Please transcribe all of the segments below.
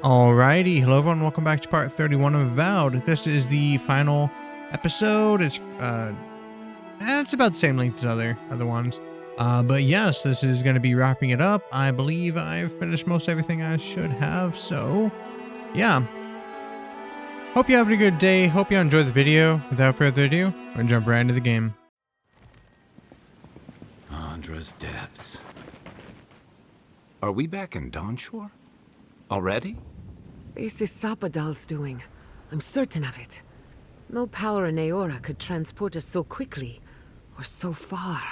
Alrighty, hello everyone, welcome back to part 31 of Avowed. This is the final episode. It's about the same length as other ones. But yes, this is going to be wrapping it up. I believe I've finished most everything I should have, so yeah. Hope you have a good day, hope you enjoy the video. Without further ado, we're going to jump right into the game. Andra's depths. Are we back in Dawnshore? Already? This is Sapadal's doing. I'm certain of it. No power in Aora could transport us so quickly, or so far.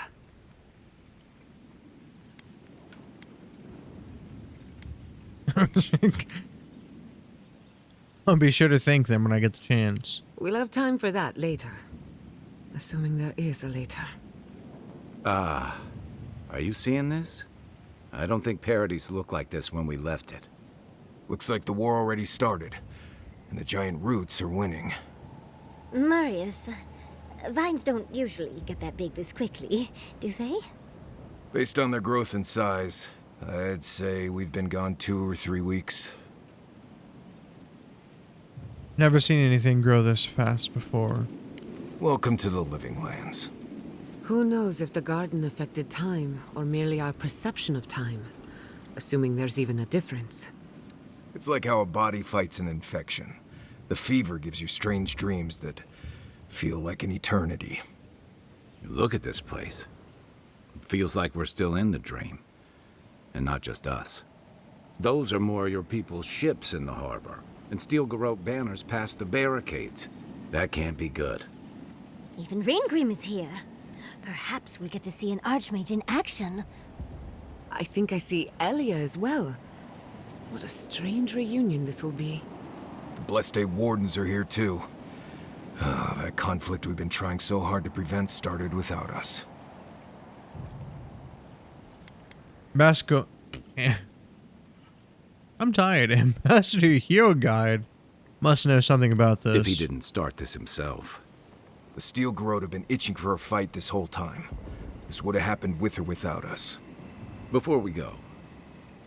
I'll be sure to thank them when I get the chance. We'll have time for that later. Assuming there is a later. Are you seeing this? I don't think Paradise looked like this when we left it. Looks like the war already started, and the giant roots are winning. Marius, vines don't usually get that big this quickly, do they? Based on their growth and size, I'd say we've been gone 2 or 3 weeks. Never seen anything grow this fast before. Welcome to the Living Lands. Who knows if the garden affected time, or merely our perception of time? Assuming there's even a difference. It's like how a body fights an infection. The fever gives you strange dreams that feel like an eternity. Look at this place. It feels like we're still in the dream. And not just us. Those are more your people's ships in the harbor. And steel garrote banners past the barricades. That can't be good. Even Raingrim is here. Perhaps we'll get to see an Archmage in action. I think I see Elia as well. What a strange reunion this will be. The Blessed Wardens are here too. That conflict we've been trying so hard to prevent started without us. Basco. I'm tired. Ambassador Hero Guide must know something about this. If he didn't start this himself. The steel garrote have been itching for a fight this whole time. This would have happened with or without us. Before we go,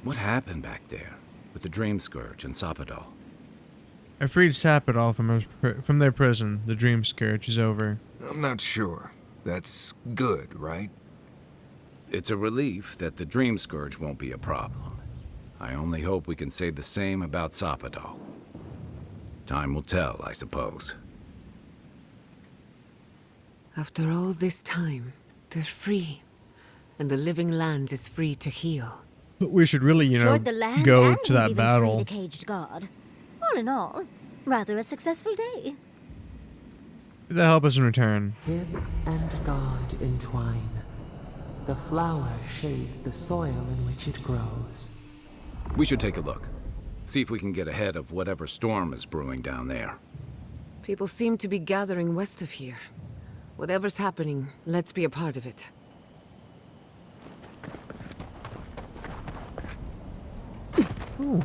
what happened back there with the Dream Scourge and Sapadal? I freed Sapadal from their prison. The Dream Scourge is over. I'm not sure. That's good, right? It's a relief that the Dream Scourge won't be a problem. I only hope we can say the same about Sapadal. Time will tell, I suppose. After all this time, they're free. And the Living Lands is free to heal. But we should really, Cured the land go and to that even battle. free the caged god. All in all, rather a successful day. They'll help us in return. Him and God entwine. The flower shades the soil in which it grows. We should take a look. See if we can get ahead of whatever storm is brewing down there. People seem to be gathering west of here. Whatever's happening, let's be a part of it. Ooh.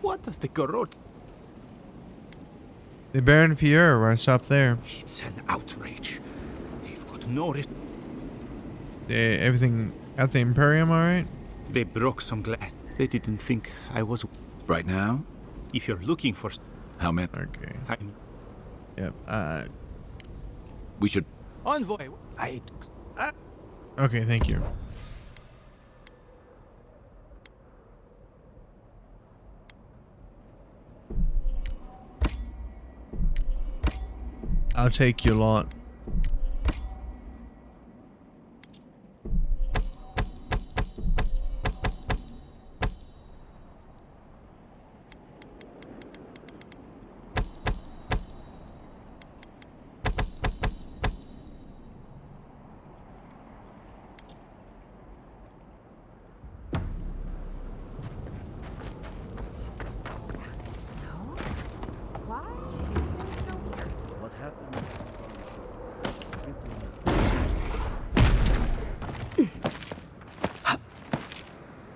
What does the garrote? The Baron Fieur, right up there. It's an outrage. They've got no Everything at the Imperium, alright? They broke some glass. They didn't think I was. Right now? If you're looking for, How many? Okay. I'm Yep. We should... envoy. Okay, thank you. I'll take you lot.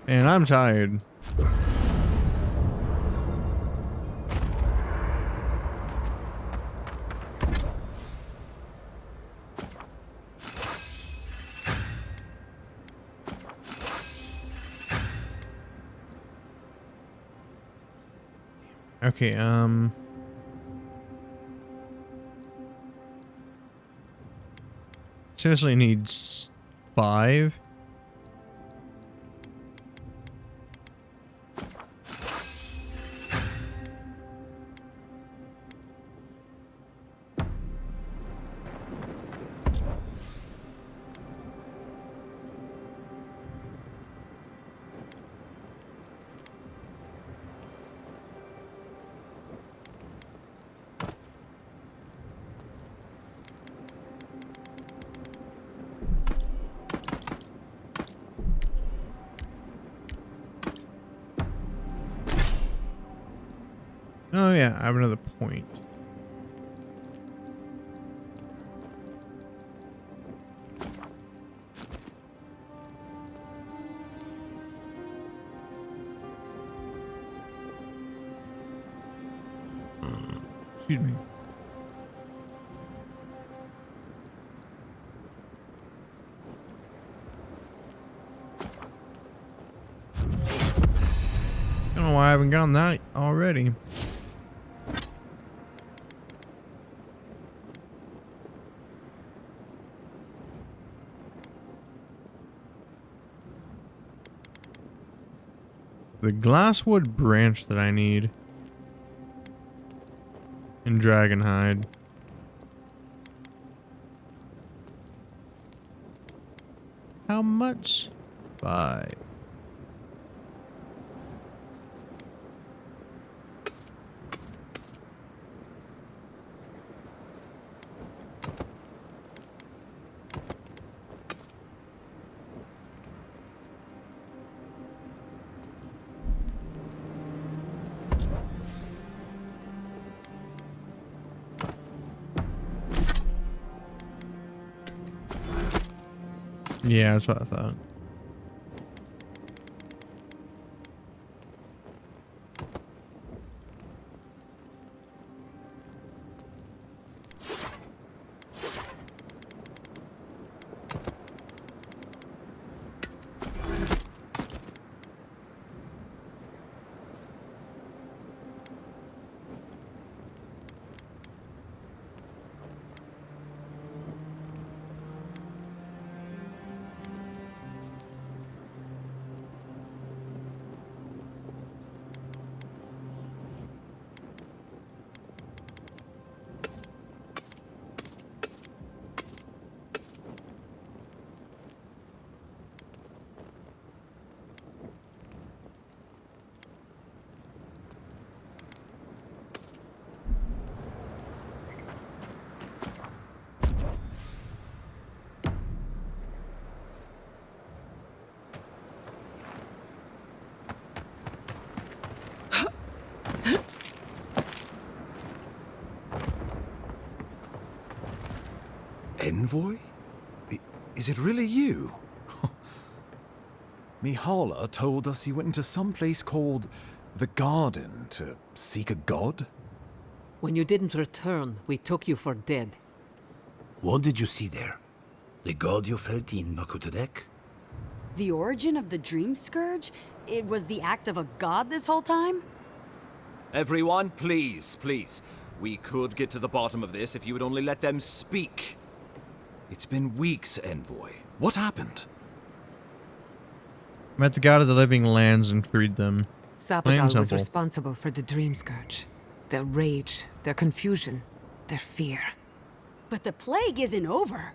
And I'm tired. Okay, seriously needs 5. Oh yeah, I have another point. Excuse me. I don't know why I haven't gotten that already. The glasswood branch that I need. And dragonhide. How much? 5. Yeah, that's what I thought. Envoy? Is it really you? Mihala told us you went into some place called the Garden to seek a god? When you didn't return, we took you for dead. What did you see there? The god you felt in Makutadek? The origin of the Dream Scourge? It was the act of a god this whole time? Everyone, please, please. We could get to the bottom of this if you would only let them speak. It's been weeks, Envoy. What happened? Met the god of the living lands and freed them. Plain and Sapadal was simple. responsible for the Dream Scourge. Their rage, their confusion, their fear. But the plague isn't over.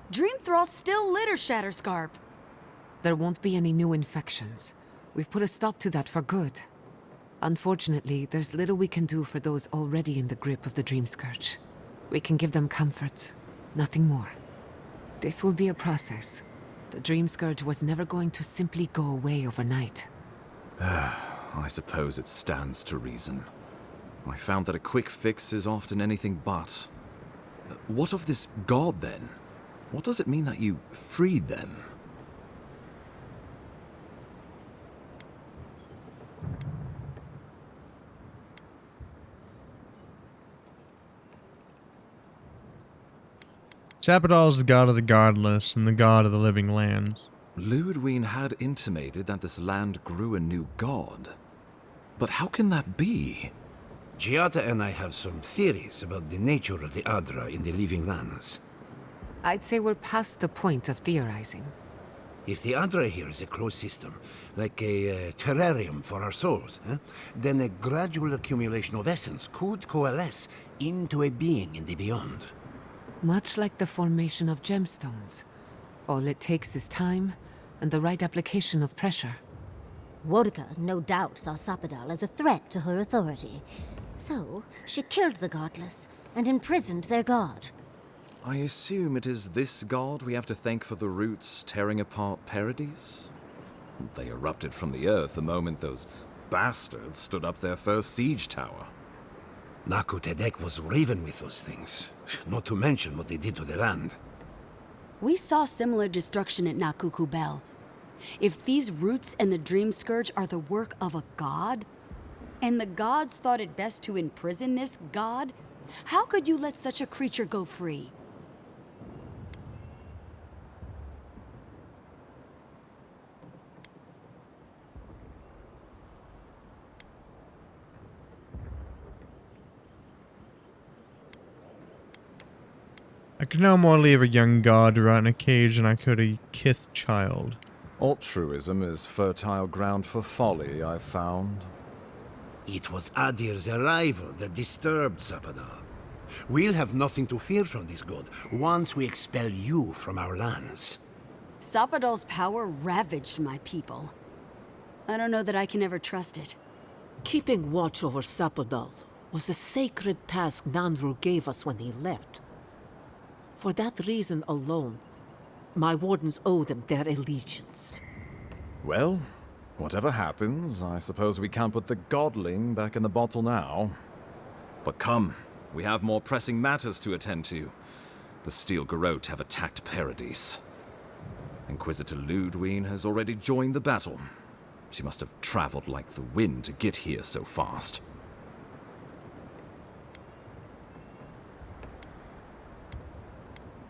Dream Thrall still litter Shatterscarp. There won't be any new infections. We've put a stop to that for good. Unfortunately, there's little we can do for those already in the grip of the Dream Scourge. We can give them comfort, nothing more. This will be a process. The Dream Scourge was never going to simply go away overnight. I suppose it stands to reason. I found that a quick fix is often anything but. What of this god, then? What does it mean that you freed them? Sapadal is the god of the godless and the god of the living lands. Ludwine had intimated that this land grew a new god. But how can that be? Giada and I have some theories about the nature of the Adra in the living lands. I'd say we're past the point of theorizing. If the Adra here is a closed system, like a terrarium for our souls, then a gradual accumulation of essence could coalesce into a being in the beyond. Much like the formation of gemstones. All it takes is time and the right application of pressure. Wodka no doubt saw Sapadal as a threat to her authority. So, she killed the godless and imprisoned their god. I assume it is this god we have to thank for the roots tearing apart Paradise? They erupted from the earth the moment those bastards stood up their first siege tower. Naku Tedek was raven with those things, not to mention what they did to the land. We saw similar destruction at Nakuku Bell. If these roots and the Dream Scourge are the work of a god, and the gods thought it best to imprison this god, how could you let such a creature go free? I could no more leave a young god to rot in a cage than I could a kith child. Altruism is fertile ground for folly, I've found. It was Adir's arrival that disturbed Sapadal. We'll have nothing to fear from this god once we expel you from our lands. Sapadal's power ravaged my people. I don't know that I can ever trust it. Keeping watch over Sapadal was a sacred task Nandru gave us when he left. For that reason alone, my wardens owe them their allegiance. Well, whatever happens, I suppose we can't put the godling back in the bottle now. But come, we have more pressing matters to attend to. The Steel Garrote have attacked Paradise. Inquisitor Ludwine has already joined the battle. She must have traveled like the wind to get here so fast.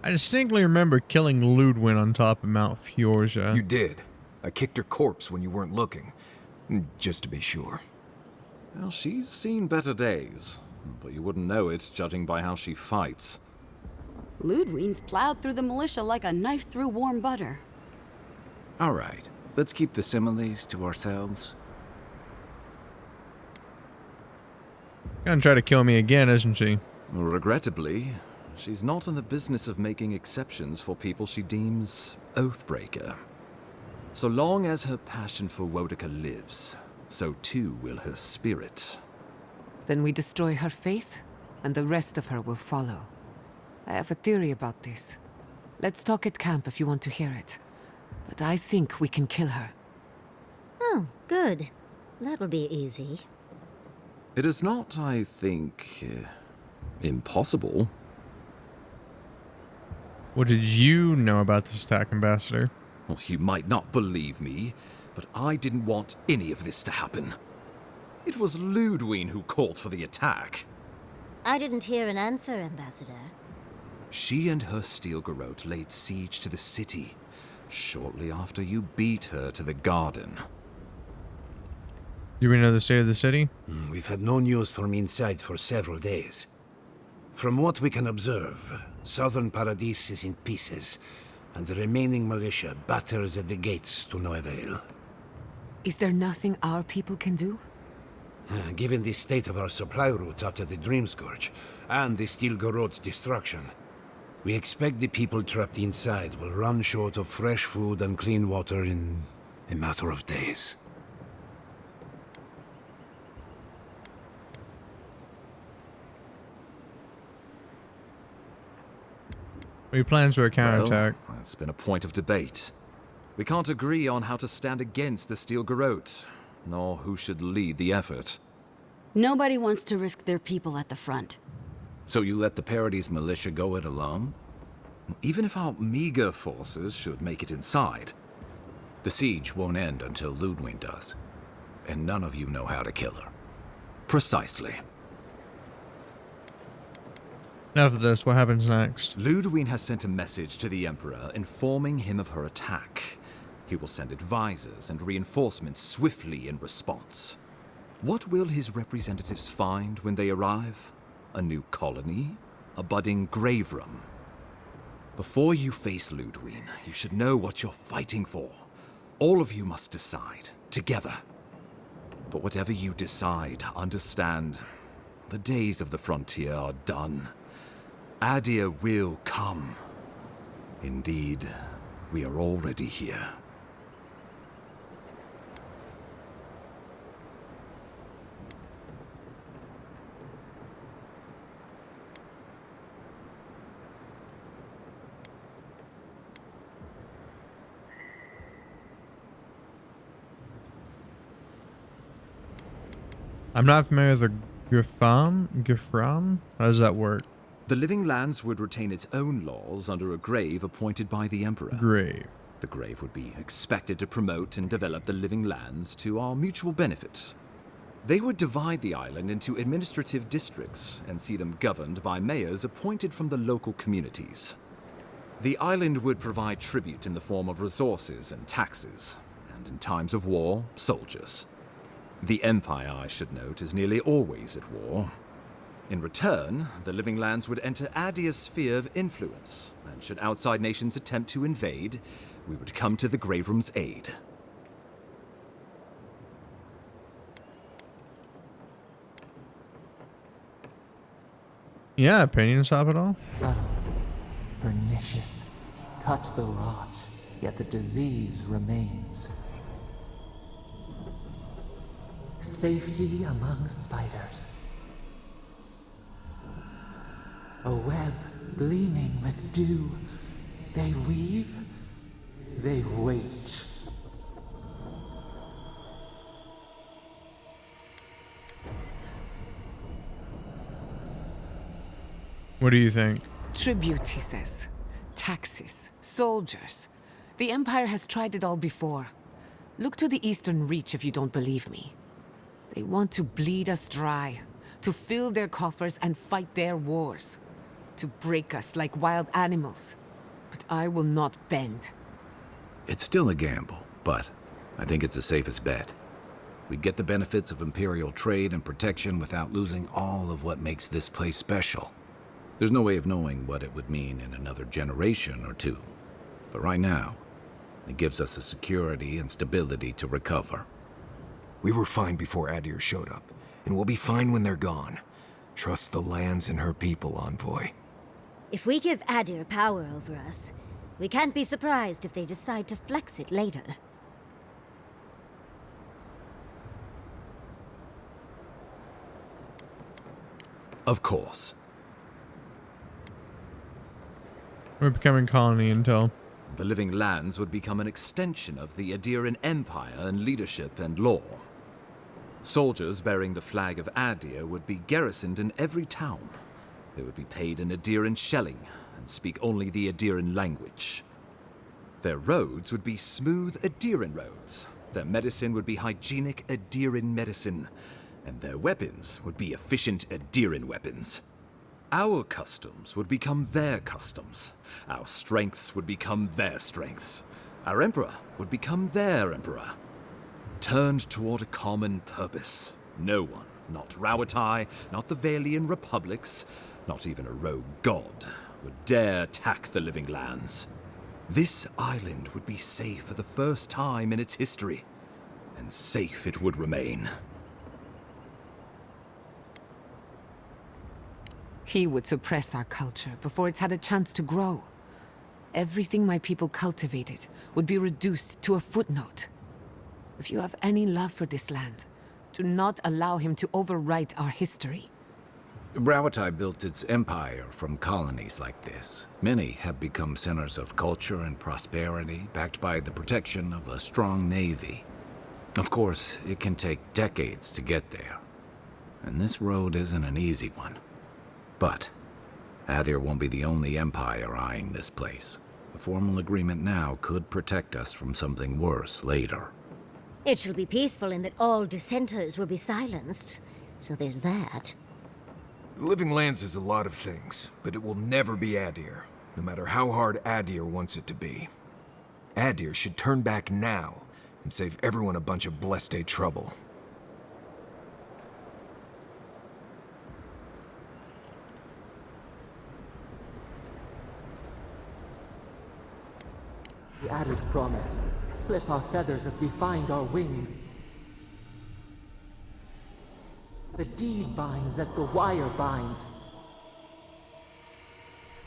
I distinctly remember killing Ludwin on top of Mount Fiorja. You did. I kicked her corpse when you weren't looking. Just to be sure. Well, she's seen better days, but you wouldn't know it judging by how she fights. Ludwine's plowed through the militia like a knife through warm butter. All right, let's keep the similes to ourselves. Gonna try to kill me again, isn't she? Regrettably, she's not in the business of making exceptions for people she deems oathbreaker. So long as her passion for Wodika lives, so too will her spirit. Then we destroy her faith, and the rest of her will follow. I have a theory about this. Let's talk at camp if you want to hear it. But I think we can kill her. Oh, good. That'll be easy. It is not, I think, impossible. What did you know about this attack, Ambassador? Well, you might not believe me, but I didn't want any of this to happen. It was Ludwine who called for the attack. I didn't hear an answer, Ambassador. She and her Steel Garrote laid siege to the city, shortly after you beat her to the garden. Do we know the state of the city? We've had no news from inside for several days. From what we can observe, southern Paradise is in pieces, and the remaining militia batters at the gates to no avail. Is there nothing our people can do? Given the state of our supply routes after the Dream Scourge, and the Steel Garrote's destruction, we expect the people trapped inside will run short of fresh food and clean water in a matter of days. What are your plans for a counterattack? Well, that's been a point of debate. We can't agree on how to stand against the Steel Garrote, nor who should lead the effort. Nobody wants to risk their people at the front. So you let the Paradise militia go it alone? Even if our meager forces should make it inside. The siege won't end until Ludwine does. And none of you know how to kill her. Precisely. Enough of this. What happens next? Ludwine has sent a message to the Emperor informing him of her attack. He will send advisors and reinforcements swiftly in response. What will his representatives find when they arrive? A new colony? A budding grave room? Before you face Ludwig, you should know what you're fighting for. All of you must decide, together. But whatever you decide, understand, the days of the frontier are done. Adir will come. Indeed, we are already here. I'm not familiar with the Gifram? How does that work? The Living Lands would retain its own laws under a grave appointed by the Emperor. Grave. The grave would be expected to promote and develop the Living Lands to our mutual benefit. They would divide the island into administrative districts and see them governed by mayors appointed from the local communities. The island would provide tribute in the form of resources and taxes, and in times of war, soldiers. The Empire, I should note, is nearly always at war. In return, the Living Lands would enter Adir's sphere of influence, and should outside nations attempt to invade, we would come to the Grave Room's aid. Yeah, opinion stop it all. Subtle, pernicious, cut the rot, yet the disease remains. Safety among spiders. A web gleaming with dew. They weave, they wait. What do you think? Tribute, he says. Taxes. Soldiers. The Empire has tried it all before. Look to the Eastern Reach if you don't believe me. They want to bleed us dry, to fill their coffers and fight their wars, to break us like wild animals. But I will not bend. It's still a gamble, but I think it's the safest bet. We get the benefits of Imperial trade and protection without losing all of what makes this place special. There's no way of knowing what it would mean in another generation or two. But right now, it gives us the security and stability to recover. We were fine before Adir showed up, and we'll be fine when they're gone. Trust the lands and her people, Envoy. If we give Adir power over us, we can't be surprised if they decide to flex it later. Of course. We're becoming colony intel. The Living Lands would become an extension of the Adiran Empire in leadership and law. Soldiers bearing the flag of Adir would be garrisoned in every town. They would be paid in Adiran shelling and speak only the Adiran language. Their roads would be smooth Adiran roads. Their medicine would be hygienic Adiran medicine. And their weapons would be efficient Adiran weapons. Our customs would become their customs. Our strengths would become their strengths. Our emperor would become their emperor. Turned toward a common purpose. No one, not Rauatai, not the Valian republics, not even a rogue god, would dare attack the Living Lands. This island would be safe for the first time in its history, and safe it would remain. He would suppress our culture before it's had a chance to grow. Everything my people cultivated would be reduced to a footnote. If you have any love for this land, do not allow him to overwrite our history. Rauatai built its empire from colonies like this. Many have become centers of culture and prosperity, backed by the protection of a strong navy. Of course, it can take decades to get there. And this road isn't an easy one. But Adir won't be the only empire eyeing this place. A formal agreement now could protect us from something worse later. It shall be peaceful in that all dissenters will be silenced, so there's that. The Living Lands is a lot of things, but it will never be Adir, no matter how hard Adir wants it to be. Adir should turn back now and save everyone a bunch of blessed day trouble. The adder's promise. Flip our feathers as we find our wings. The deed binds as the wire binds.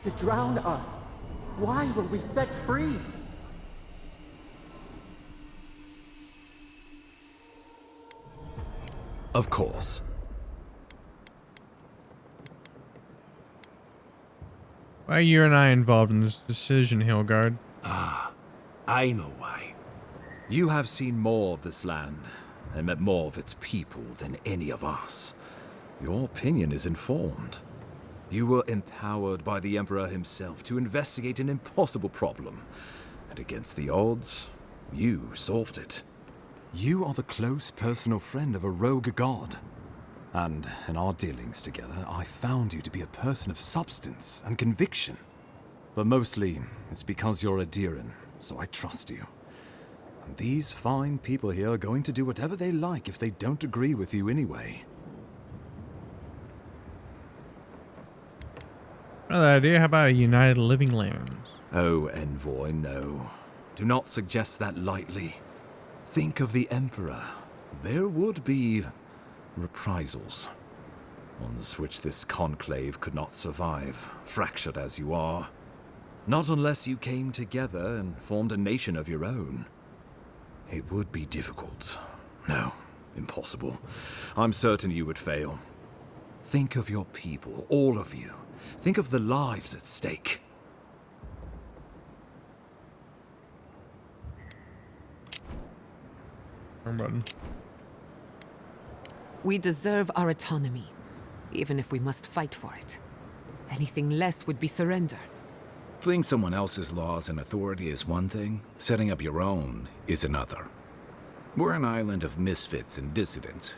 To drown us, why were we set free? Of course. Why are you and I involved in this decision, Hilgard? I know why. You have seen more of this land and met more of its people than any of us. Your opinion is informed. You were empowered by the Emperor himself to investigate an impossible problem. And against the odds, you solved it. You are the close personal friend of a rogue god. And in our dealings together, I found you to be a person of substance and conviction. But mostly, it's because you're a Diran, so I trust you. And these fine people here are going to do whatever they like if they don't agree with you anyway. Another idea, how about a united living lands? Oh, Envoy, no. Do not suggest that lightly. Think of the Emperor. There would be reprisals. Ones which this conclave could not survive, fractured as you are. Not unless you came together and formed a nation of your own. It would be difficult. No, impossible. I'm certain you would fail. Think of your people, all of you. Think of the lives at stake. Wrong button. We deserve our autonomy, even if we must fight for it. Anything less would be surrender. Fleeing someone else's laws and authority is one thing, setting up your own is another. We're an island of misfits and dissidents.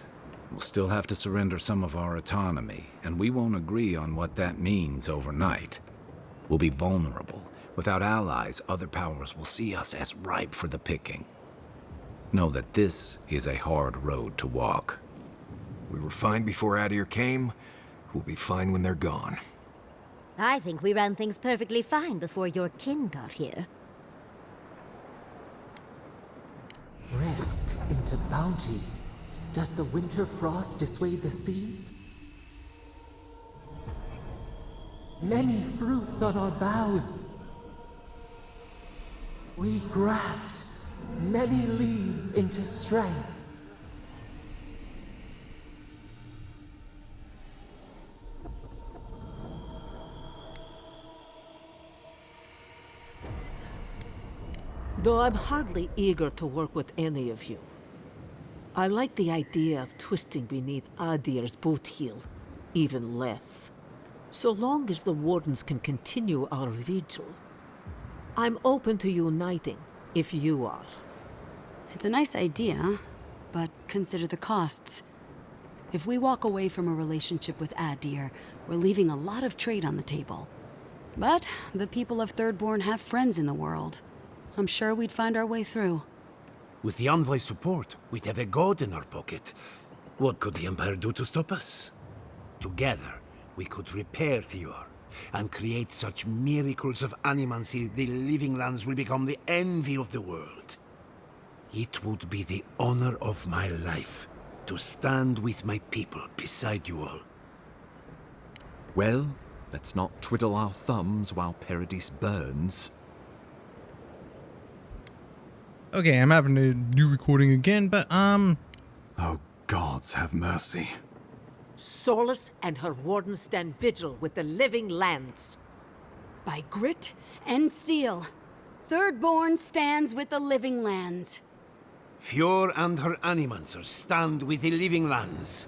We'll still have to surrender some of our autonomy, and we won't agree on what that means overnight. We'll be vulnerable. Without allies, other powers will see us as ripe for the picking. Know that this is a hard road to walk. We were fine before Adir came. We'll be fine when they're gone. I think we ran things perfectly fine before your kin got here. Risk into bounty. Does the winter frost dissuade the seeds? Many fruits on our boughs. We graft many leaves into strength. Though I'm hardly eager to work with any of you. I like the idea of twisting beneath Adir's boot heel, even less. So long as the Wardens can continue our vigil, I'm open to uniting, if you are. It's a nice idea, but consider the costs. If we walk away from a relationship with Adir, we're leaving a lot of trade on the table. But the people of Thirdborn have friends in the world. I'm sure we'd find our way through. With the Envoy's support, we'd have a god in our pocket. What could the Empire do to stop us? Together, we could repair Thior, and create such miracles of animancy the Living Lands will become the envy of the world. It would be the honor of my life to stand with my people beside you all. Well, let's not twiddle our thumbs while Paradise burns. Okay, I'm having to do recording again, but Oh, gods have mercy. Solus and her Wardens stand vigil with the Living Lands. By grit and steel, Thirdborn stands with the Living Lands. Thior and her animancers stand with the Living Lands.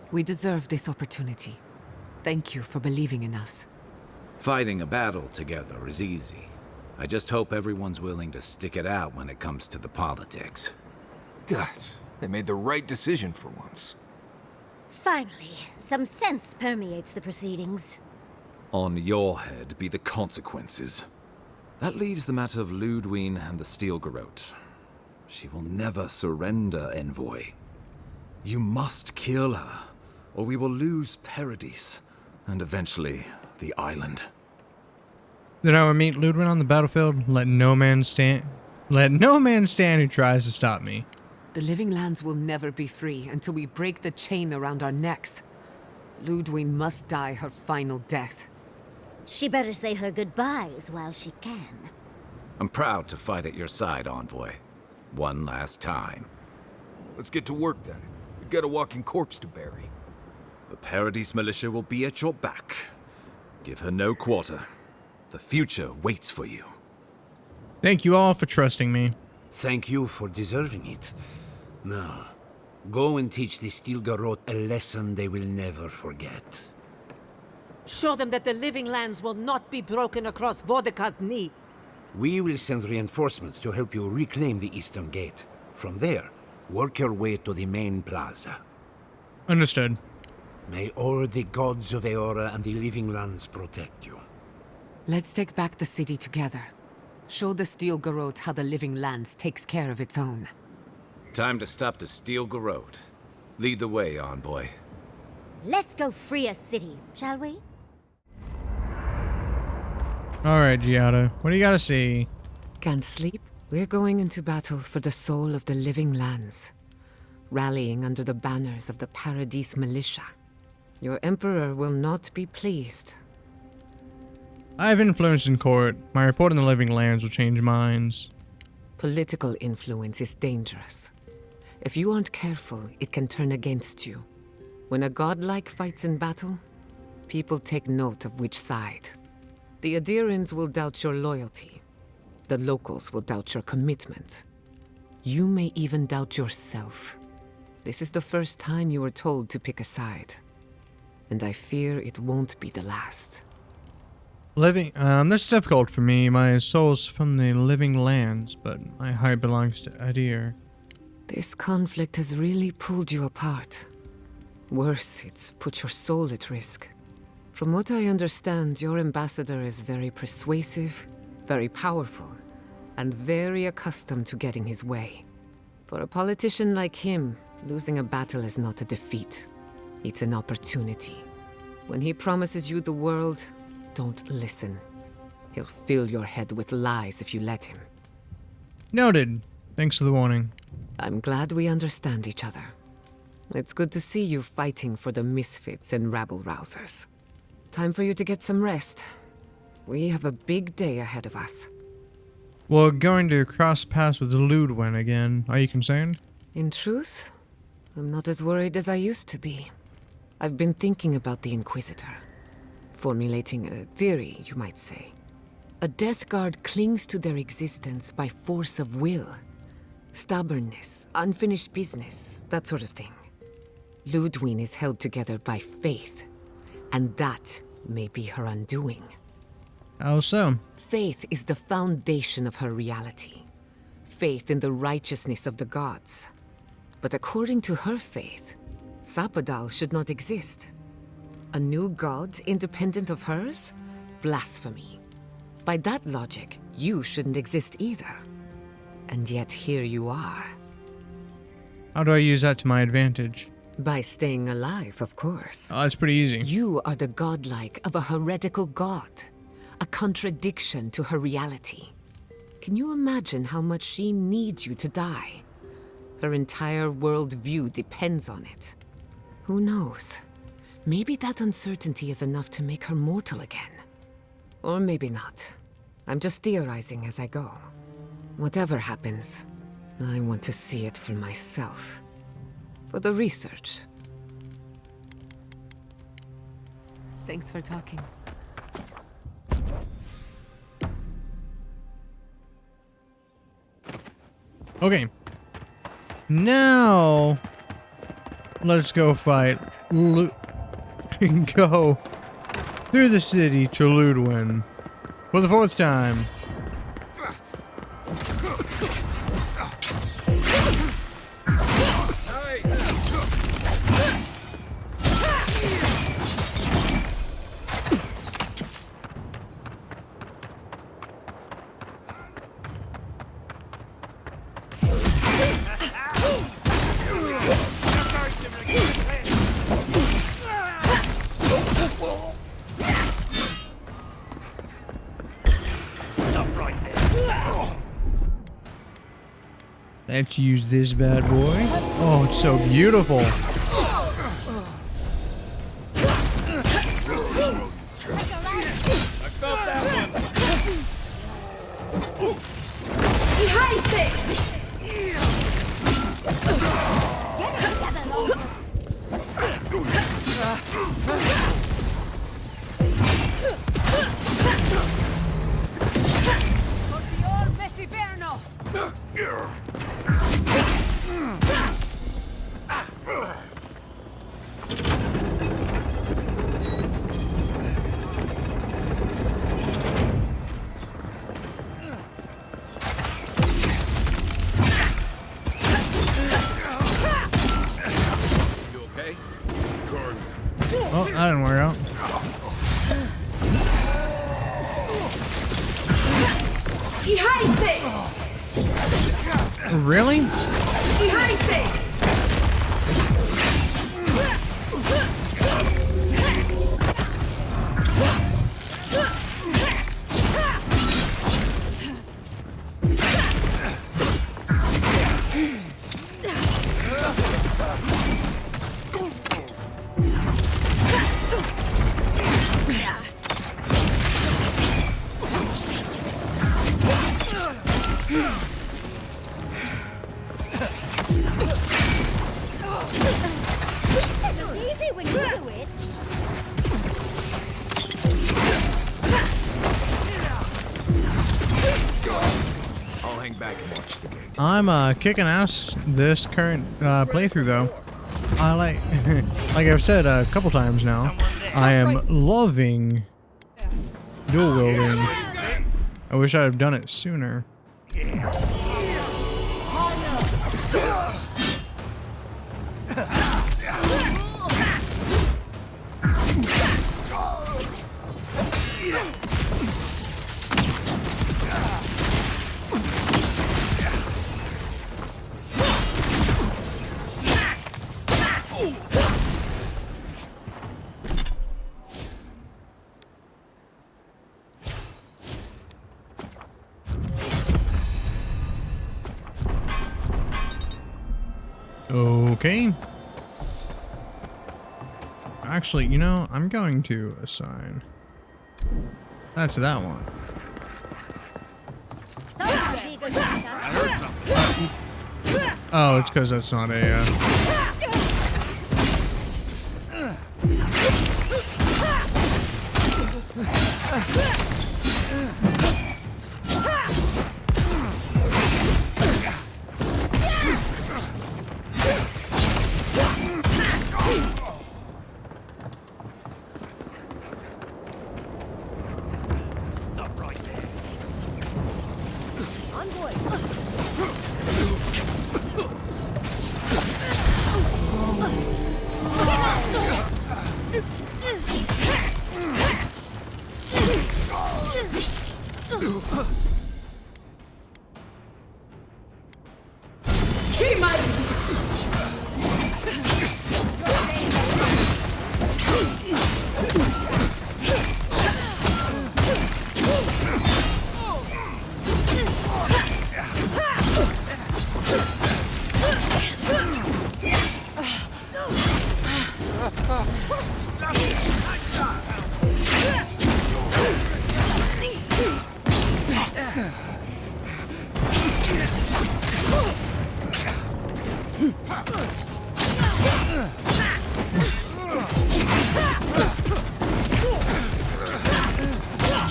We deserve this opportunity. Thank you for believing in us. Fighting a battle together is easy. I just hope everyone's willing to stick it out when it comes to the politics. Gods, they made the right decision for once. Finally, some sense permeates the proceedings. On your head be the consequences. That leaves the matter of Ludwine and the Steel Garrote. She will never surrender, Envoy. You must kill her, or we will lose Paradise, and eventually the island. Then I would meet Ludwig on the battlefield. Let no man stand who tries to stop me. The living lands will never be free until we break the chain around our necks. Ludwig must die her final death. She better say her goodbyes while she can. I'm proud to fight at your side, Envoy. One last time. Let's get to work then. We've got a walking corpse to bury. The Paradise Militia will be at your back. Give her no quarter. The future waits for you. Thank you all for trusting me. Thank you for deserving it. Now, go and teach the Stilgarot a lesson they will never forget. Show them that the living lands will not be broken across Vodka's knee. We will send reinforcements to help you reclaim the Eastern Gate. From there, work your way to the main plaza. Understood. May all the gods of Eora and the living lands protect you. Let's take back the city together. Show the Steel Garrote how the living lands takes care of its own. Time to stop the Steel Garrote. Lead the way, Envoy. Let's go free a city, shall we? Alright, Giada. What do you gotta see? Can't sleep? We're going into battle for the soul of the living lands. Rallying under the banners of the Paradise Militia. Your Emperor will not be pleased. I have influence in court. My report on the living lands will change minds. Political influence is dangerous. If you aren't careful, it can turn against you. When a godlike fights in battle, people take note of which side. The Adirans will doubt your loyalty. The locals will doubt your commitment. You may even doubt yourself. This is the first time you were told to pick a side. And I fear it won't be the last. This is difficult for me. My soul's from the living lands, but my heart belongs to Adir. This conflict has really pulled you apart. Worse, it's put your soul at risk. From what I understand, your ambassador is very persuasive, very powerful, and very accustomed to getting his way. For a politician like him, losing a battle is not a defeat. It's an opportunity. When he promises you the world, don't listen. He'll fill your head with lies if you let him. Noted. Thanks for the warning. I'm glad we understand each other. It's good to see you fighting for the misfits and rabble-rousers. Time for you to get some rest. We have a big day ahead of us. We're going to cross paths with Ludwig again. Are you concerned? In truth, I'm not as worried as I used to be. I've been thinking about the Inquisitor. Formulating a theory, you might say. A Death Guard clings to their existence by force of will. Stubbornness, unfinished business, that sort of thing. Ludwig is held together by faith, and that may be her undoing. How so? Faith is the foundation of her reality. Faith in the righteousness of the gods. But according to her faith, Sapadal should not exist. A new god independent of hers? Blasphemy. By that logic, you shouldn't exist either. And yet here you are. How do I use that to my advantage? By staying alive, of course. Oh, that's pretty easy. You are the godlike of a heretical god. A contradiction to her reality. Can you imagine how much she needs you to die? Her entire worldview depends on it. Who knows? Maybe that uncertainty is enough to make her mortal again. Or maybe not. I'm just theorizing as I go. Whatever happens, I want to see it for myself. For the research. Thanks for talking. Okay. Now, let's go fight. Go through the city to Ludwig for the 4th time. Let's use this bad boy. Oh, it's so beautiful. Oh, that didn't work out. Really? Easy when you do it. I'll hang back and watch the gate. I'm kicking ass this current playthrough though. I like like I've said a couple times now, I am loving dual wielding. I wish I'd have done it sooner. Okay. Actually, you know, I'm going to assign that to that one. Oh, it's because that's not a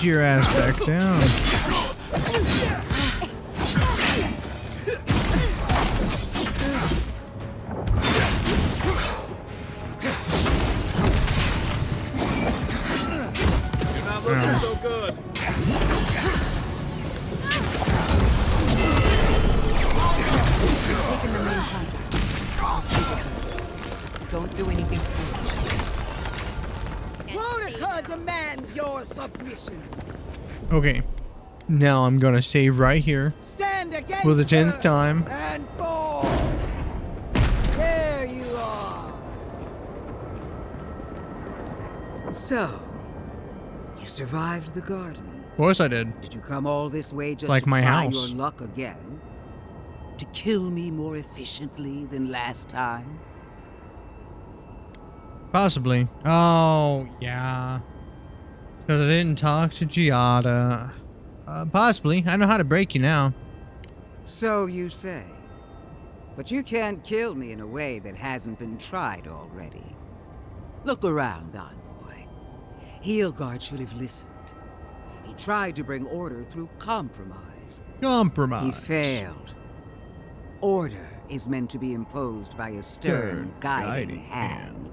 your ass back down. You're not looking so good. Taking the main plaza. Just don't do anything foolish. Boudica demands your submission. Okay. Now I'm gonna save right here Stand against for the 10th her time. and fall. There you are. So, you survived the garden. Of course I did. Did you come all this way just Like to my try house. your luck again? To kill me more efficiently than last time? Possibly. Oh, yeah. Because I didn't talk to Giada. Possibly. I know how to break you now. So you say. But you can't kill me in a way that hasn't been tried already. Look around, Envoy. Heelguard should have listened. He tried to bring order through compromise. Compromise. He failed. Order is meant to be imposed by a stern, guiding hand.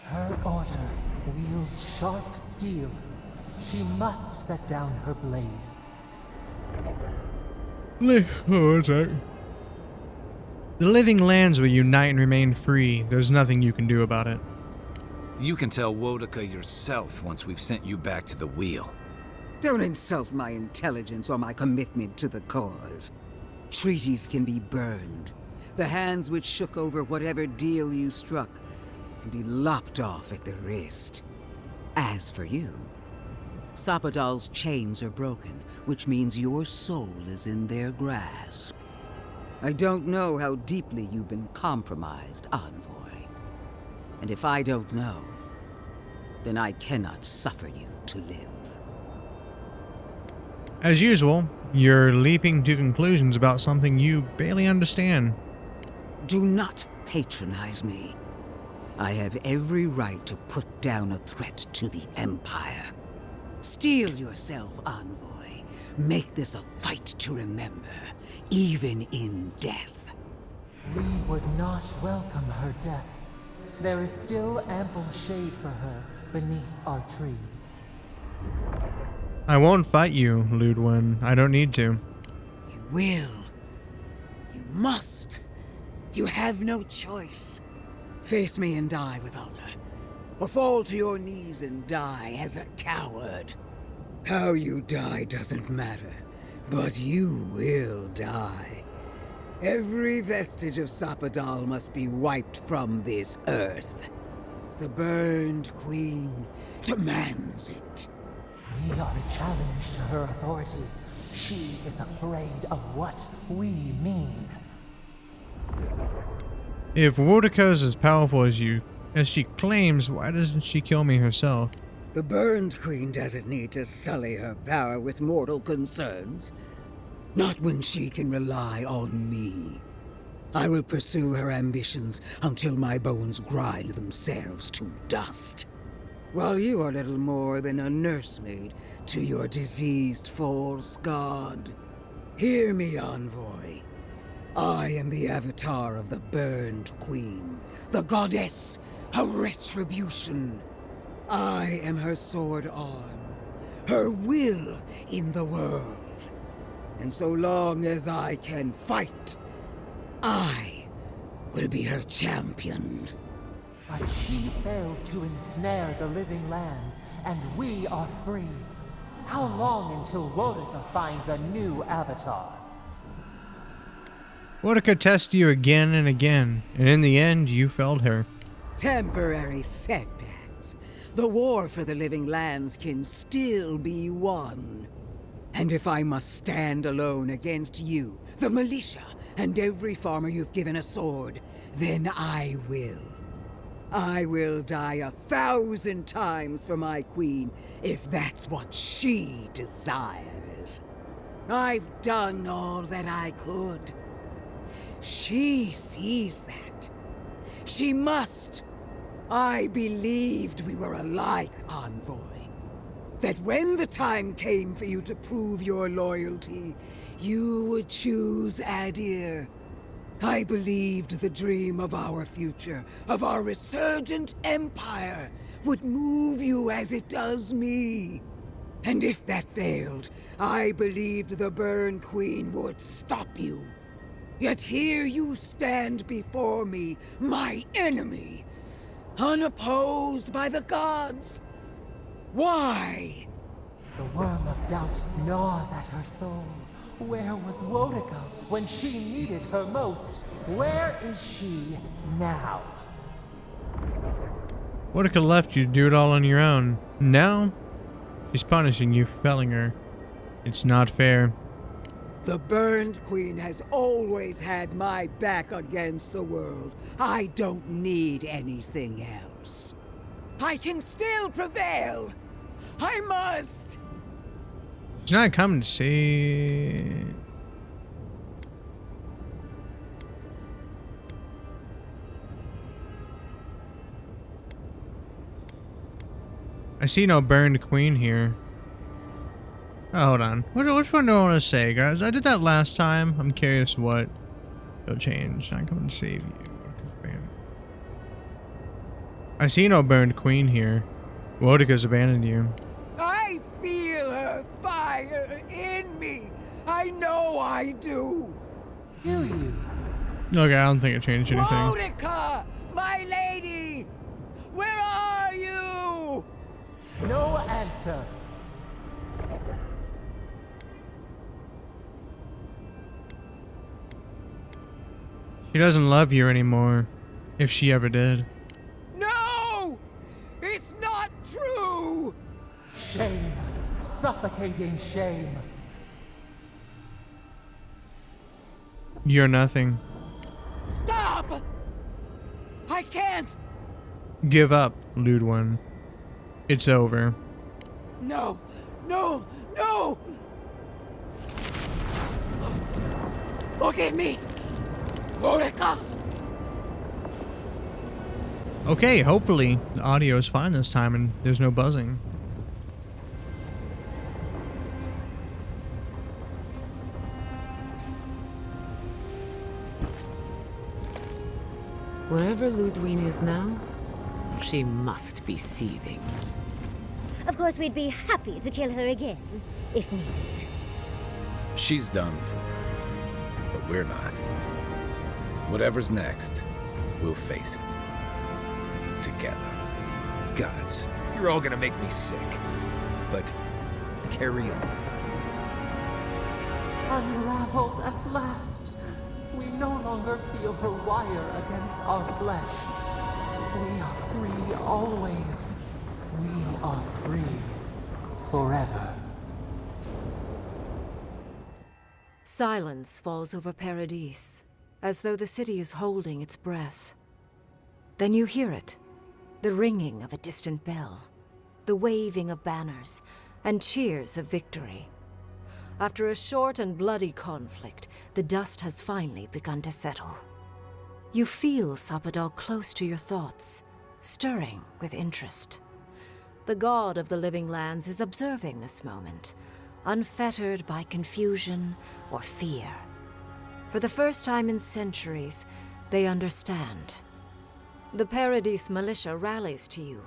Her order wields sharp steel. She must set down her blade. The living lands will unite and remain free. There's nothing you can do about it. You can tell Wodaka yourself once we've sent you back to the wheel. Don't insult my intelligence or my commitment to the cause. Treaties can be burned. The hands which shook over whatever deal you struck can be lopped off at the wrist. As for you, Sapadal's chains are broken, which means your soul is in their grasp. I don't know how deeply you've been compromised, Envoy. And if I don't know, then I cannot suffer you to live. As usual, you're leaping to conclusions about something you barely understand. Do not patronize me. I have every right to put down a threat to the Empire. Steel yourself, Envoy. Make this a fight to remember, even in death. We would not welcome her death. There is still ample shade for her beneath our tree. I won't fight you, Ludwin. I don't need to. You will. You must. You have no choice. Face me and die with honor, or fall to your knees and die as a coward. How you die doesn't matter, but you will die. Every vestige of Sapadal must be wiped from this earth. The Burned Queen demands it. We are a challenge to her authority. She is afraid of what we mean. If Wodaka's as powerful as she claims, why doesn't she kill me herself? The Burned Queen doesn't need to sully her power with mortal concerns. Not when she can rely on me. I will pursue her ambitions until my bones grind themselves to dust. While you are little more than a nursemaid to your diseased false god. Hear me, Envoy. I am the avatar of the Burned Queen, the goddess of retribution. I am her sword arm, her will in the world. And so long as I can fight, I will be her champion. But she failed to ensnare the living lands, and we are free. How long until Wodaka finds a new avatar? Wodaka tested you again and again, and in the end, you failed her. Temporary setbacks. The war for the living lands can still be won. And if I must stand alone against you, the militia, and every farmer you've given a sword, then I will. I will die 1,000 times for my queen, if that's what she desires. I've done all that I could. She sees that. She must. I believed we were alike, Envoy. That when the time came for you to prove your loyalty, you would choose Adir. I believed the dream of our future, of our resurgent empire, would move you as it does me. And if that failed, I believed the Burn Queen would stop you. Yet here you stand before me, my enemy, unopposed by the gods. Why? The worm of doubt gnaws at her soul. Where was Wodaka when she needed her most? Where is she now? Wodaka left you to do it all on your own. Now, she's punishing you for failing her. It's not fair. The Burned Queen has always had my back against the world. I don't need anything else. I can still prevail. I must. She's not coming to see. I see no Burned Queen here. Oh, hold on. Which one do I want to say, guys? I did that last time. I'm curious what will change. Not coming to save you. I see no Burned Queen here. Wodika's abandoned you. I feel her fire in me. I know I do. Do you? Okay, I don't think it changed anything. Wodika, my lady, where are you? No answer. She doesn't love you anymore. If she ever did. No! It's not true! Shame. Suffocating shame. You're nothing. Stop! I can't! Give up, lewd one. It's over. No! No! No! Forgive me! Wodika! Okay, hopefully the audio is fine this time and there's no buzzing. Wherever Ludwine is now, she must be seething. Of course, we'd be happy to kill her again, if needed. She's done for, but we're not. Whatever's next, we'll face it. Together. Gods, you're all gonna make me sick. But carry on. Unraveled at last. We no longer feel her wire against our flesh. We are free always. We are free forever. Silence falls over Paradis, as though the city is holding its breath. Then you hear it, the ringing of a distant bell, the waving of banners, and cheers of victory. After a short and bloody conflict, the dust has finally begun to settle. You feel Sappadal close to your thoughts, stirring with interest. The god of the living lands is observing this moment, unfettered by confusion or fear. For the first time in centuries, they understand. The Paradis militia rallies to you,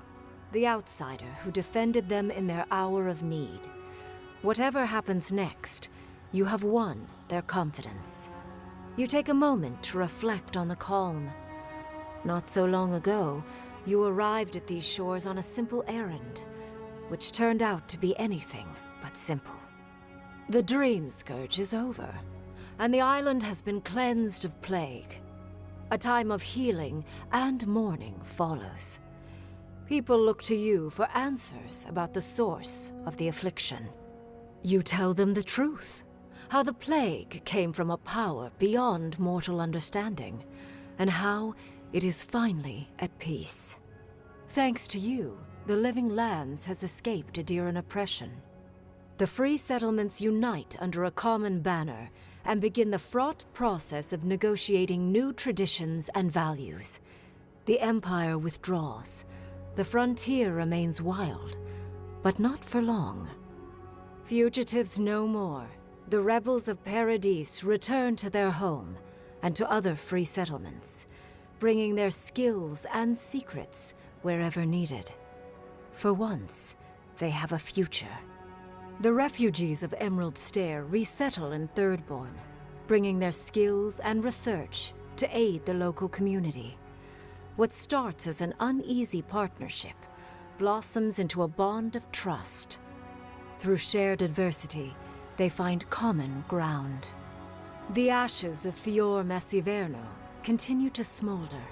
the outsider who defended them in their hour of need. Whatever happens next, you have won their confidence. You take a moment to reflect on the calm. Not so long ago, you arrived at these shores on a simple errand, which turned out to be anything but simple. The Dream Scourge is over, and the island has been cleansed of plague. A time of healing and mourning follows. People look to you for answers about the source of the affliction. You tell them the truth, how the plague came from a power beyond mortal understanding, and how it is finally at peace. Thanks to you, the Living Lands has escaped Adiran oppression. The free settlements unite under a common banner and begin the fraught process of negotiating new traditions and values. The Empire withdraws. The frontier remains wild, but not for long. Fugitives no more. The rebels of Paradis return to their home and to other free settlements, bringing their skills and secrets wherever needed. For once, they have a future. The refugees of Emerald Stair resettle in Thirdborn, bringing their skills and research to aid the local community. What starts as an uneasy partnership blossoms into a bond of trust. Through shared adversity, they find common ground. The ashes of Fior Messiverno continue to smolder.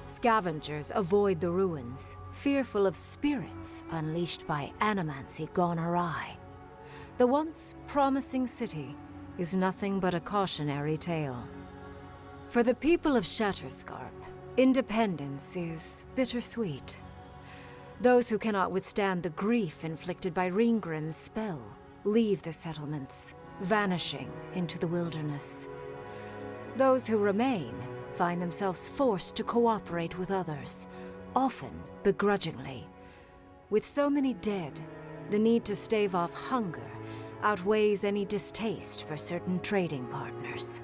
Scavengers avoid the ruins, fearful of spirits unleashed by animancy gone awry. The once promising city is nothing but a cautionary tale. For the people of Shatterscarp, independence is bittersweet. Those who cannot withstand the grief inflicted by Ringgrim's spell leave the settlements, vanishing into the wilderness. Those who remain find themselves forced to cooperate with others, often begrudgingly. With so many dead, the need to stave off hunger outweighs any distaste for certain trading partners.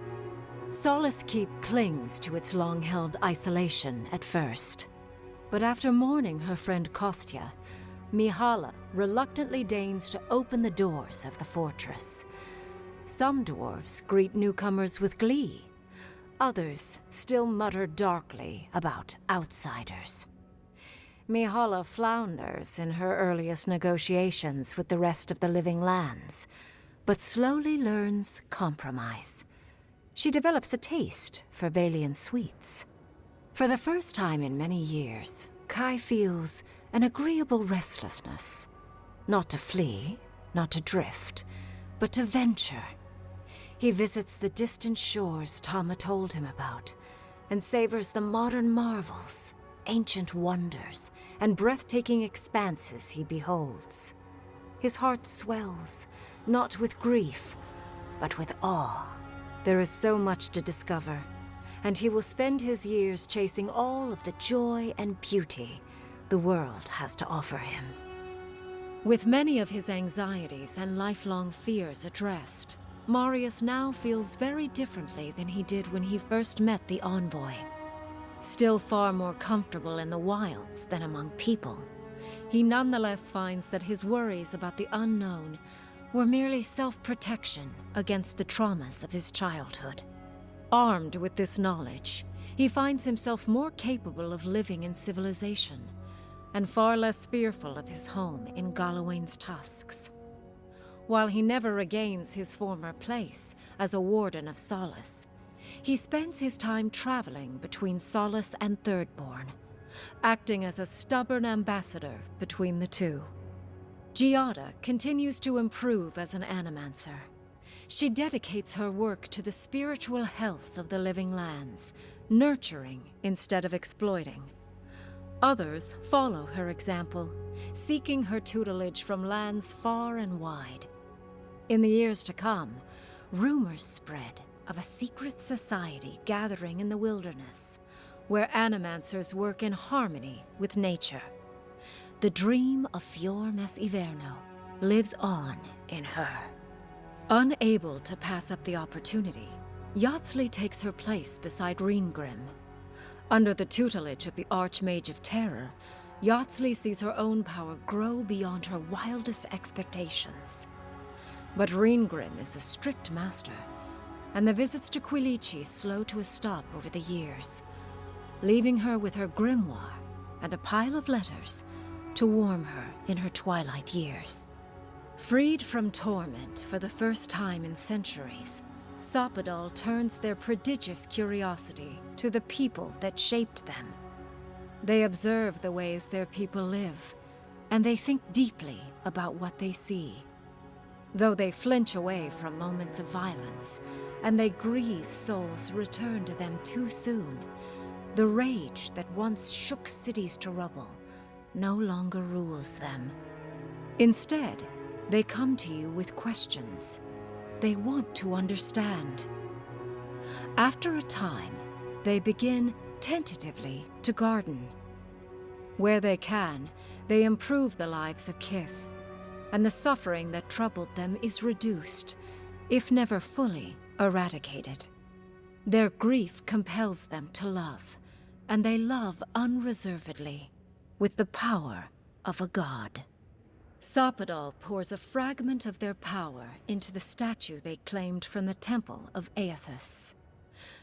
Solace Keep clings to its long-held isolation at first. But after mourning her friend Kostya, Mihala reluctantly deigns to open the doors of the fortress. Some dwarves greet newcomers with glee. Others still mutter darkly about outsiders. Mihala flounders in her earliest negotiations with the rest of the living lands, but slowly learns compromise. She develops a taste for Valian sweets. For the first time in many years, Kai feels an agreeable restlessness. Not to flee, not to drift, but to venture. He visits the distant shores Tama told him about, and savors the modern marvels, ancient wonders, and breathtaking expanses he beholds. His heart swells, not with grief, but with awe. There is so much to discover, and he will spend his years chasing all of the joy and beauty the world has to offer him. With many of his anxieties and lifelong fears addressed, Marius now feels very differently than he did when he first met the envoy. Still far more comfortable in the wilds than among people, he nonetheless finds that his worries about the unknown were merely self-protection against the traumas of his childhood. Armed with this knowledge, he finds himself more capable of living in civilization, and far less fearful of his home in Galawain's tusks. While he never regains his former place as a Warden of Solace, he spends his time traveling between Solace and Thirdborn, acting as a stubborn ambassador between the two. Giada continues to improve as an animancer. She dedicates her work to the spiritual health of the living lands, nurturing instead of exploiting. Others follow her example, seeking her tutelage from lands far and wide. In the years to come, rumors spread of a secret society gathering in the wilderness, where animancers work in harmony with nature. The dream of Fior Mes Iverno lives on in her. Unable to pass up the opportunity, Yatsley takes her place beside Ringgrim. Under the tutelage of the Archmage of Terror, Yatsley sees her own power grow beyond her wildest expectations. But Ringgrim is a strict master, and the visits to Quilici slow to a stop over the years, leaving her with her grimoire and a pile of letters to warm her in her twilight years. Freed from torment for the first time in centuries, Sapadal turns their prodigious curiosity to the people that shaped them. They observe the ways their people live, and they think deeply about what they see. Though they flinch away from moments of violence, and they grieve souls returned to them too soon, the rage that once shook cities to rubble no longer rules them. Instead, they come to you with questions. They want to understand. After a time, they begin tentatively to garden. Where they can, they improve the lives of Kith, and the suffering that troubled them is reduced, if never fully eradicated. Their grief compels them to love, and they love unreservedly, with the power of a god. Sapadal pours a fragment of their power into the statue they claimed from the temple of Aethys.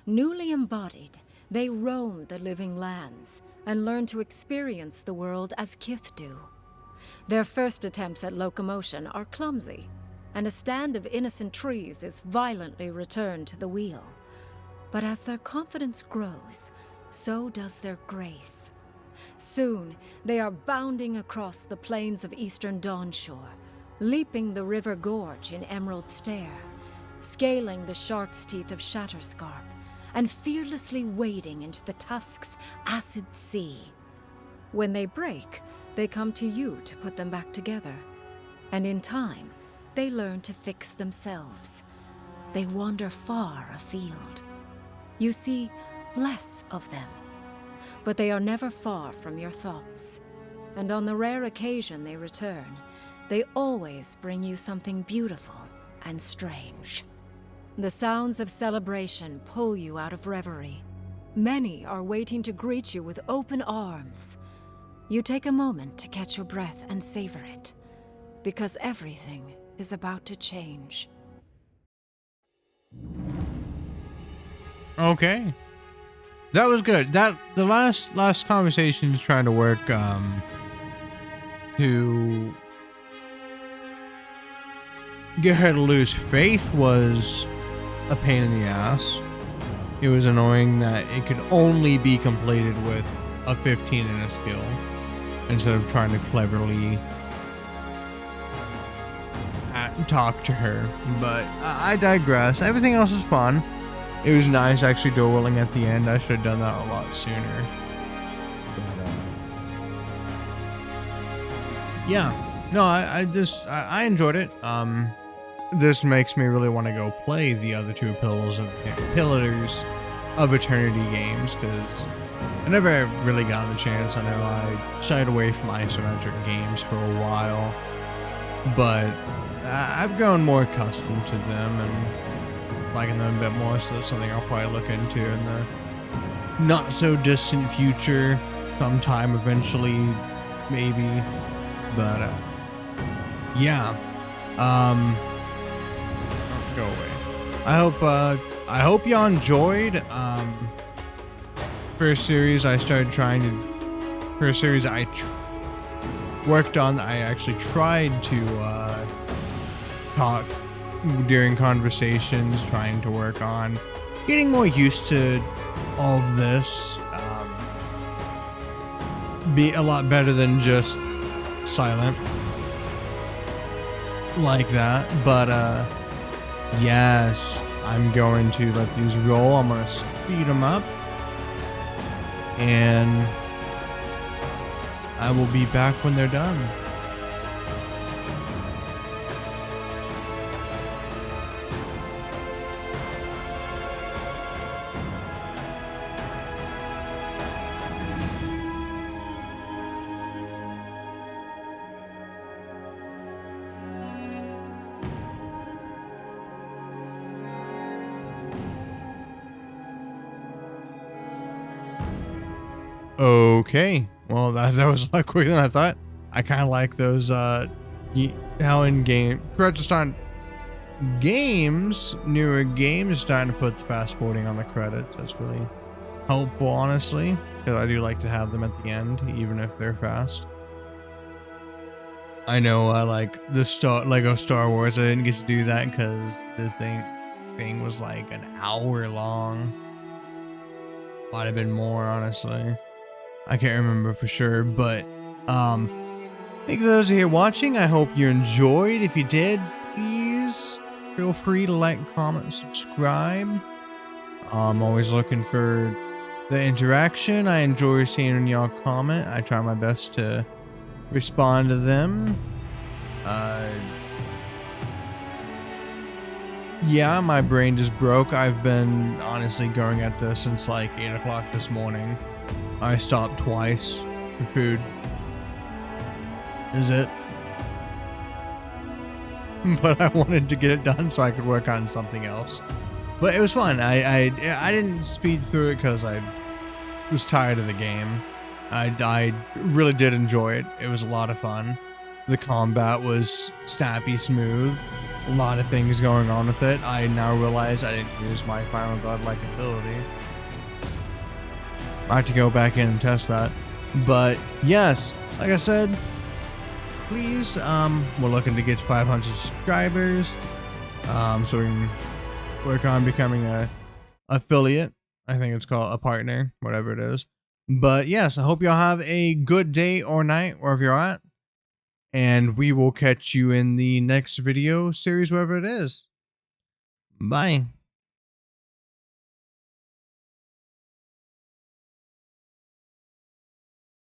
Newly embodied, they roam the living lands and learn to experience the world as Kith do. Their first attempts at locomotion are clumsy, and a stand of innocent trees is violently returned to the wheel. But as their confidence grows, so does their grace. Soon, they are bounding across the plains of eastern Dawnshore, leaping the river gorge in Emerald Stair, scaling the shark's teeth of Shatterscarp, and fearlessly wading into the tusk's acid sea. When they break, they come to you to put them back together. And in time, they learn to fix themselves. They wander far afield. You see less of them, but they are never far from your thoughts. And on the rare occasion they return, they always bring you something beautiful and strange. The sounds of celebration pull you out of reverie. Many are waiting to greet you with open arms. You take a moment to catch your breath and savor it, because everything is about to change. Okay. That was good. That the last conversation is trying to work to get her to lose faith was a pain in the ass. It was annoying that it could only be completed with a 15 in a skill instead of trying to cleverly talk to her. But I digress. Everything else is fun. It was nice actually dual wielding at the end. I should have done that a lot sooner. But, yeah. No, I enjoyed it. This makes me really want to go play the other two Pillars of Eternity games, because I never really got the chance. I know I shied away from isometric games for a while, but I've grown more accustomed to them and liking them a bit more, so that's something I'll probably look into in the not so distant future, sometime eventually, maybe. But yeah, go away. I hope y'all enjoyed. For a series I started trying to, for a series I worked on, I actually tried to talk during conversations, trying to work on getting more used to all of this. Be a lot better than just silent like that. But yes, I'm going to let these roll. I'm going to speed them up, and I will be back when they're done. Okay, well that was a lot quicker than I thought. I kind of like those how in game Protestant games, newer games, starting to put the fast forwarding on the credits. That's really helpful, honestly, because I do like to have them at the end, even if they're fast. I know I like the Lego Star Wars. I didn't get to do that because the thing was like an hour long. Might have been more, honestly. I can't remember for sure, but thank you for those of you watching. I hope you enjoyed. If you did, please feel free to like, comment, subscribe. I'm always looking for the interaction. I enjoy seeing y'all comment. I try my best to respond to them. Yeah, my brain just broke. I've been honestly going at this since like 8 o'clock this morning. I stopped twice for food. Is it? But I wanted to get it done so I could work on something else. But it was fun. I didn't speed through it because I was tired of the game. I really did enjoy it. It was a lot of fun. The combat was snappy smooth. A lot of things going on with it. I now realize I didn't use my final godlike ability. I have to go back in and test that. But yes, like I said, please, we're looking to get to 500 subscribers, so we can work on becoming a affiliate. I think it's called a partner, whatever it is. But yes, I hope y'all have a good day or night wherever you're at, and we will catch you in the next video series, wherever it is. Bye.